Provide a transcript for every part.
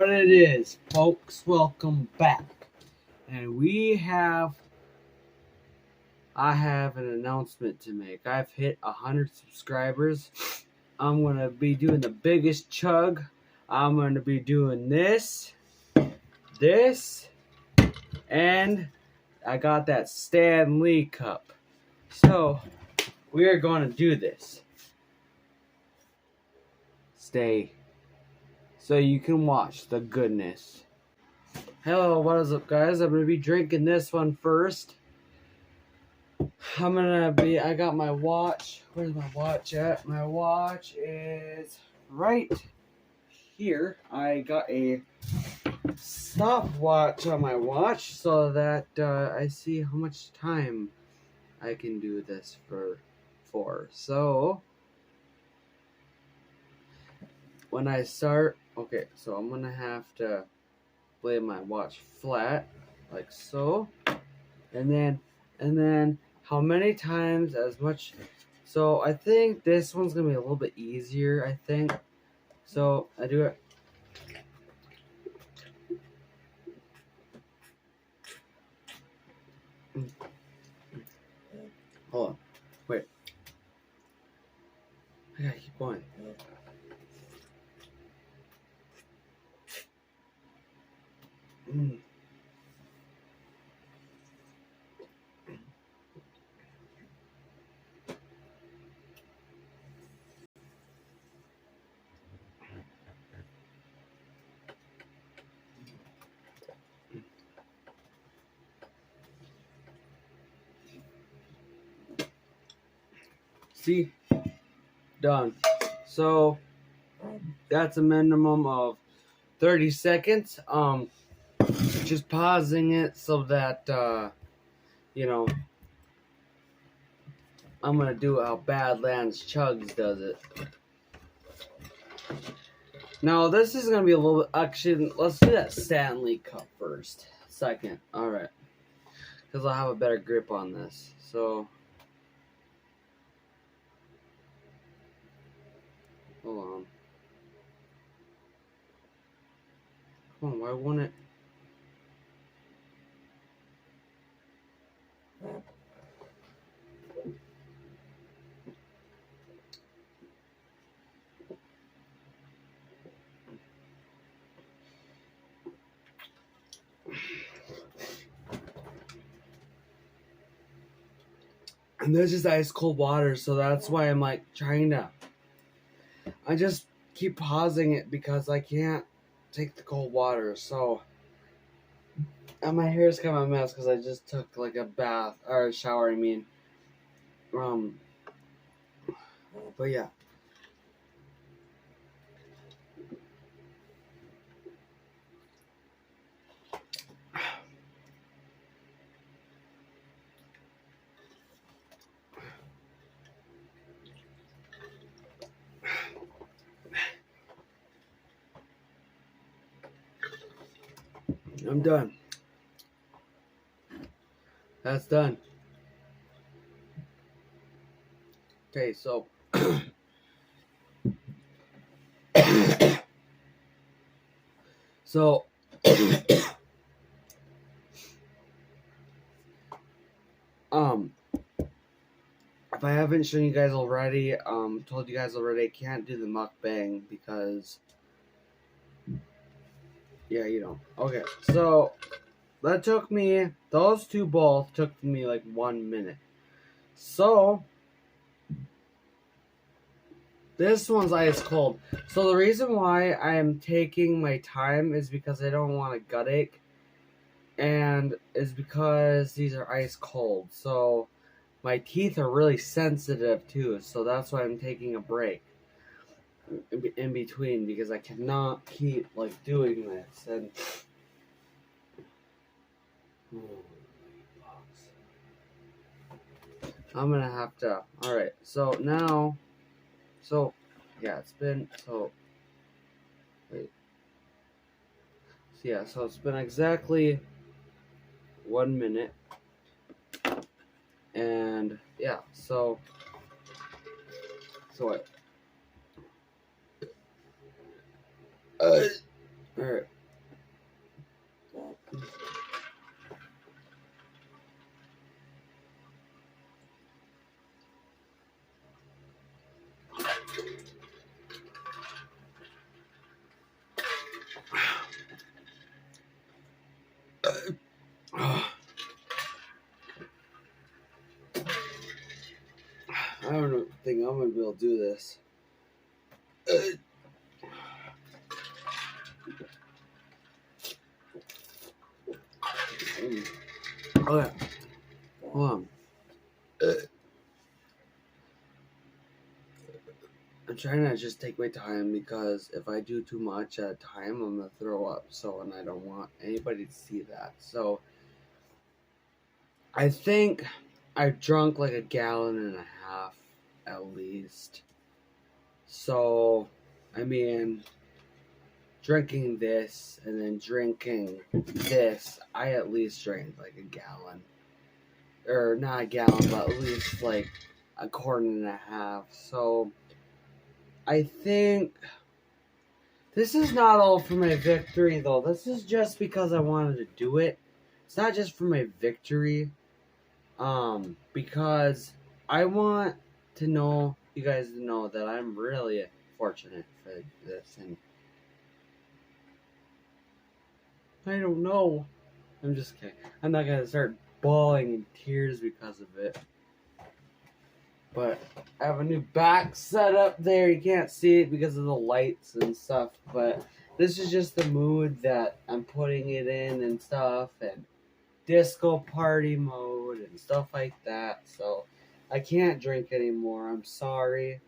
What it is, folks, welcome back. And I have an announcement to make. I've hit 100 subscribers. I'm going to be doing the biggest chug. I'm going to be doing this, and I got that Stan Lee cup. So, we are going to do this. Stay so you can watch the goodness. Hello, what is up, guys? I'm going to be drinking this one first. I got my watch. Where's my watch at? My watch is right here. I got a stopwatch on my watch so that I see how much time I can do this for. So, when I start, okay, so I'm gonna have to lay my watch flat, like so, and then how many times as much. So I think this one's gonna be a little bit easier, I think. So I do it. Hold on. Wait. I gotta keep going. See? Done. So that's a minimum of 30 seconds. Just pausing it so that you know, I'm gonna do how Badlands Chugs does it. Now this is gonna be a little bit. Actually, let's do that Stanley Cup first. Second, all right, because I'll have a better grip on this. So, hold on. Come on, why won't it? And there's just ice cold water, so that's why I'm like trying to. I just keep pausing it because I can't take the cold water. So, and my hair is kind of a mess because I just took like a bath or a shower. I mean, but yeah. I'm done. That's done. Okay, so so if I haven't shown you guys already, told you guys already, I can't do the mukbang because yeah, you know. Okay, so that took me, those two both took me like 1 minute. So this one's ice cold. So the reason why I am taking my time is because I don't want a gut ache, and is because these are ice cold. So my teeth are really sensitive too. So that's why I'm taking a break in between, because I cannot keep like doing this. And I'm gonna have to. All right. So now, so yeah, it's been so. Wait. So yeah, so it's been exactly 1 minute, and yeah, so what? Alright. I don't think I'm gonna be able to do this. Okay, hold on. I'm trying to just take my time because if I do too much at a time, I'm gonna throw up. So, and I don't want anybody to see that. So, I think I've drunk like 1.5 gallons at least. So, I mean, drinking this and then drinking this, I at least drank like 1 gallon. Or not 1 gallon, but at least like 1.5 quarts. So, I think this is not all for my victory, though. This is just because I wanted to do it. It's not just for my victory. Because I want to know, you guys to know that I'm really fortunate for this. And I don't know. I'm just kidding. I'm not going to start bawling in tears because of it. But I have a new back set up there. You can't see it because of the lights and stuff. But this is just the mood that I'm putting it in and stuff. And disco party mode and stuff like that. So I can't drink anymore. I'm sorry.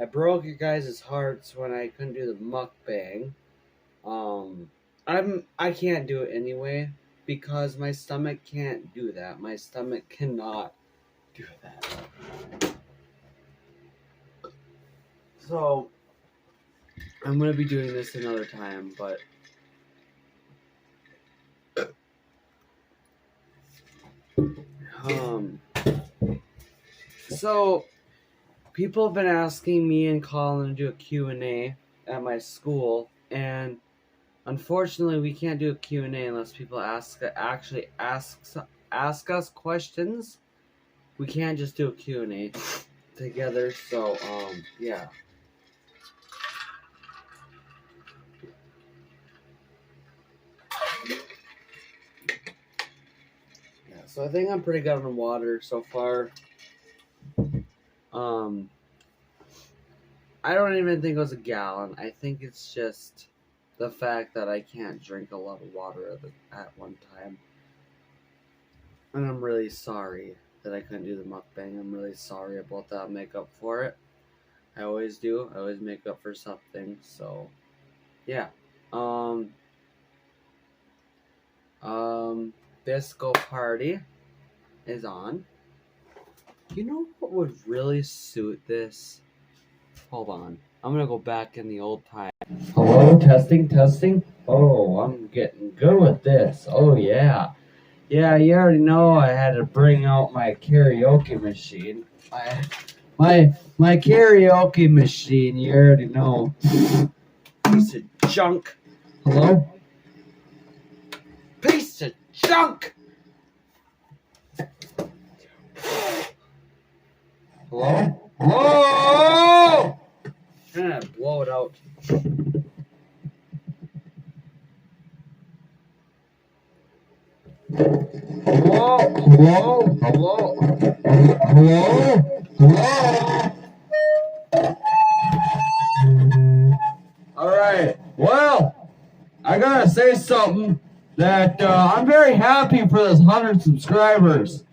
I broke your guys' hearts when I couldn't do the mukbang. I can't do it anyway because my stomach can't do that. My stomach cannot do that. So, I'm going to be doing this another time, but so people have been asking me and Colin to do a Q&A at my school, and unfortunately we can't do a Q&A unless people ask us questions. We can't just do a Q&A together, so yeah. So I think I'm pretty good on water so far. I don't even think it was 1 gallon. I think it's just the fact that I can't drink a lot of water at one time. And I'm really sorry that I couldn't do the mukbang. I'm really sorry about that. I'll make up for it. I always do. I always make up for something. So, yeah. Disco party is on. You know what would really suit this? Hold on. I'm gonna go back in the old time. Hello, testing. Oh, I'm getting good with this. Oh yeah. Yeah, you already know I had to bring out my karaoke machine. My karaoke machine, you already know. Piece of junk. Hello? Piece of junk! Hello? Whoa! I'm gonna blow it out. Hello? Alright, well, I gotta say something that I'm very happy for this 100 subscribers.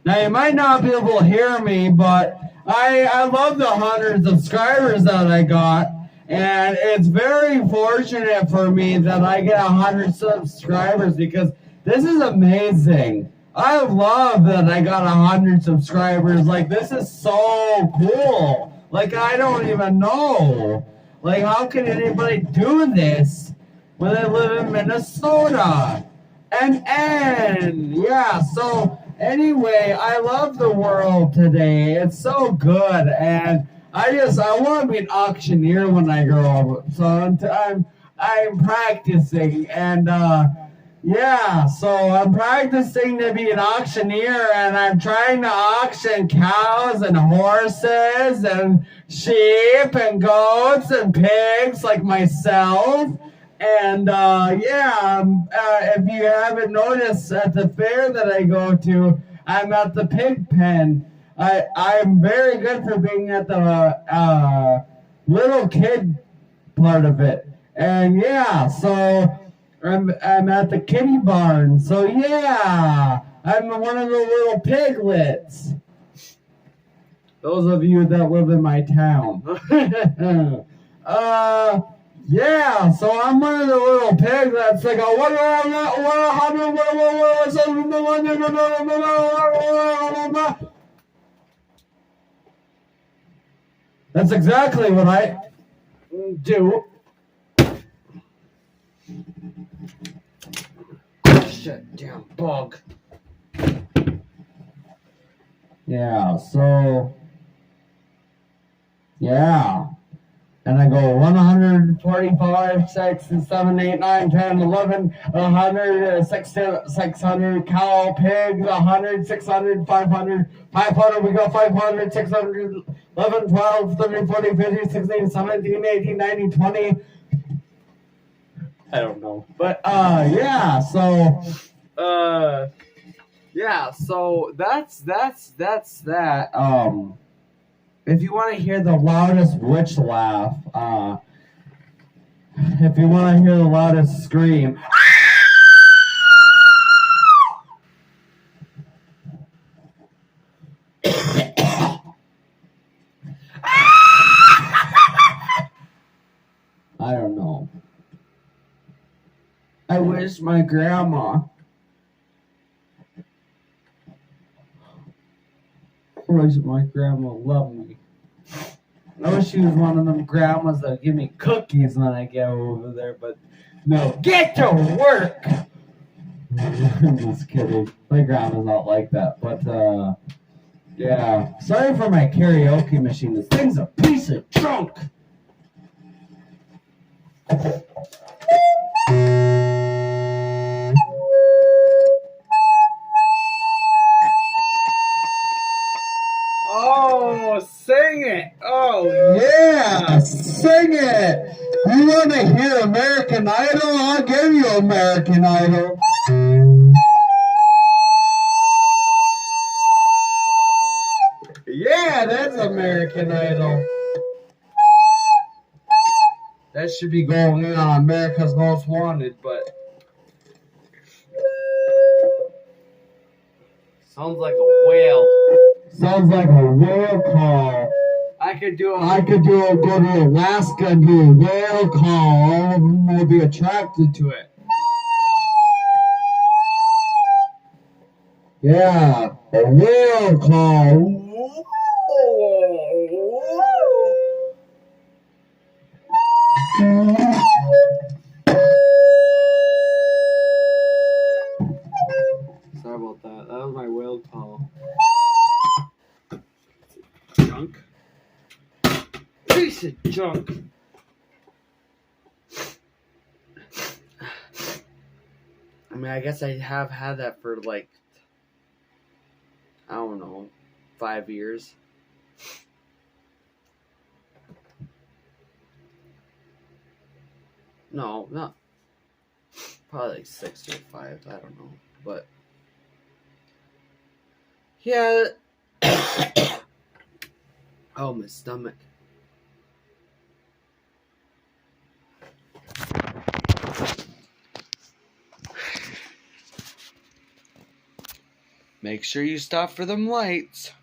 Now, you might not be able to hear me, but I love the 100 subscribers that I got. And it's very fortunate for me that I get 100 subscribers because this is amazing. I love that I got 100 subscribers. Like, this is so cool. Like, I don't even know. Like, how can anybody do this when they live in Minnesota? Yeah, so anyway, I love the world today. It's so good, and I want to be an auctioneer when I grow up. So I'm practicing, and yeah, so I'm practicing to be an auctioneer, and I'm trying to auction cows and horses and sheep and goats and pigs like myself. And yeah, if you haven't noticed, at the fair that I go to, I'm at the pig pen. I'm very good for being at the little kid part of it. And yeah, so I'm at the kitty barn. So yeah, I'm one of the little piglets. Those of you that live in my town. Yeah, so I'm one of the little piglets that go, that's exactly what I do. Shit, damn bug. Yeah, so yeah. And I go 145, 6, 7, 8, 9, 10, 11, 100, 600 cow, pigs, 100, 600, 500, 500, we go 500, 600, 11, 12, 13, 14, 15, 16, 17, 18, 19, 20. I don't know. But, yeah, so, yeah, so that's that. If you want to hear the loudest witch laugh, if you want to hear the loudest scream, I don't know. I wish my grandma. I wish my grandma loved me. I wish she was one of them grandmas that give me cookies when I get over there, but no, get to work! I'm just kidding. My grandma's not like that, but yeah. Sorry for my karaoke machine. This thing's a piece of junk! Oh, sing it! Oh, yeah, sing it! You want to hear American Idol? I'll give you American Idol. Yeah, that's American Idol. That should be going on America's Most Wanted, but sounds like a whale. Sounds like a whale call. I could go to Alaska and do a whale call. All of them will be attracted to it. Yeah, a whale call. Sorry about that. That was my whale call. Junk. Piece of junk. I mean, I guess I have had that for like, I don't know, 5 years. No, not probably like 6 or 5. I don't know, but yeah. Oh, my stomach. Make sure you stop for them lights.